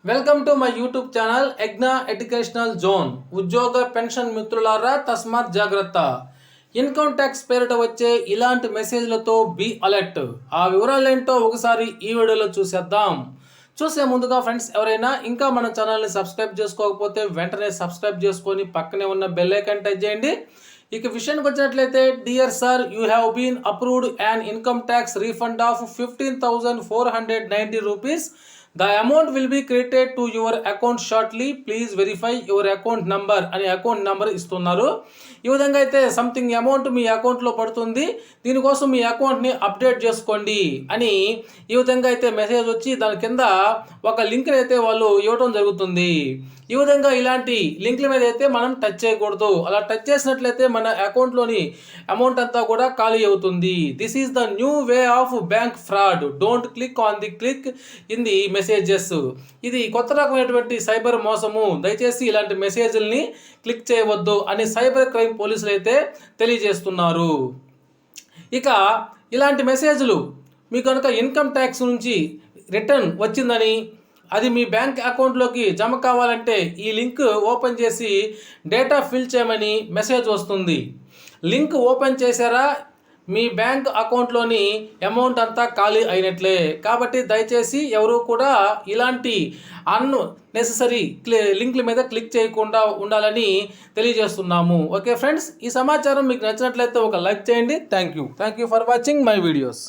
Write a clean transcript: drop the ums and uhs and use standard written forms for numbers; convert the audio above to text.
Welcome to my YouTube channel ఎగ్నా educational zone. ఉద్యోగ pension మిత్రులారా తస్మాత్ జాగ్రత్త. ఇన్కమ్ ట్యాక్స్ పేరిట వచ్చే ఇలాంటి మెసేజ్లతో బీ అలర్ట్. ఆ వివరాలు ఏంటో ఒకసారి ఈ వీడియోలో చూసేద్దాం. చూసే ముందుగా ఫ్రెండ్స్, ఎవరైనా ఇంకా మన ఛానల్ని సబ్స్క్రైబ్ చేసుకోకపోతే వెంటనే సబ్స్క్రైబ్ చేసుకొని పక్కనే ఉన్న బెల్ ఐకాన్ టచ్ చేయండి. ఇక విషయానికి వచ్చినట్లయితే, dear sir, you have been approved an income tax refund of 15,490 rupees. The amount will be credited to your account shortly. Please verify your account number అని అకౌంట్ నెంబర్ ఇస్తున్నారు. ఈ విధంగా అయితే something amount మీ అకౌంట్లో పడుతుంది, దీనికోసం మీ అకౌంట్ని అప్డేట్ చేసుకోండి అని ఈ విధంగా అయితే మెసేజ్ వచ్చి దాని కింద ఒక లింక్ అయితే వాళ్ళు ఇవ్వడం జరుగుతుంది. ఈ విధంగా ఇలాంటి లింక్ల మీద అయితే మనం టచ్ చేయకూడదు. అలా టచ్ చేసినట్లయితే మన అకౌంట్లోని అమౌంట్ అంతా కూడా ఖాళీ అవుతుంది. This is the new way of bank fraud. Don't click on the click in the messages. ఇది కొత్త రకమైనటువంటి సైబర్ మోసము. దయచేసి ఇలాంటి మెసేజ్ల్ని క్లిక్ చేయవద్దు అని సైబర్ క్రైమ్ పోలీసులు అయితే తెలియజేస్తున్నారు. ఇక ఇలాంటి మెసేజ్లు మీకు కనుక ఇన్కమ్ ట్యాక్స్ నుంచి రిటర్న్ వచ్చిందని, అది మీ బ్యాంక్ అకౌంట్లోకి జమ కావాలంటే ఈ లింక్ ఓపెన్ చేసి డేటా ఫిల్ చేయమని మెసేజ్ వస్తుంది. లింక్ ఓపెన్ చేశారా, మీ బ్యాంక్ అకౌంట్లోని అమౌంట్ అంతా ఖాళీ అయినట్లే. కాబట్టి దయచేసి ఎవరు కూడా ఇలాంటి అన్నెసెసరీ లింక్ల మీద క్లిక్ చేయకుండా ఉండాలని తెలియజేస్తున్నాము. ఓకే ఫ్రెండ్స్, ఈ సమాచారం మీకు నచ్చినట్లయితే ఒక లైక్ చేయండి. Thank you for watching my videos.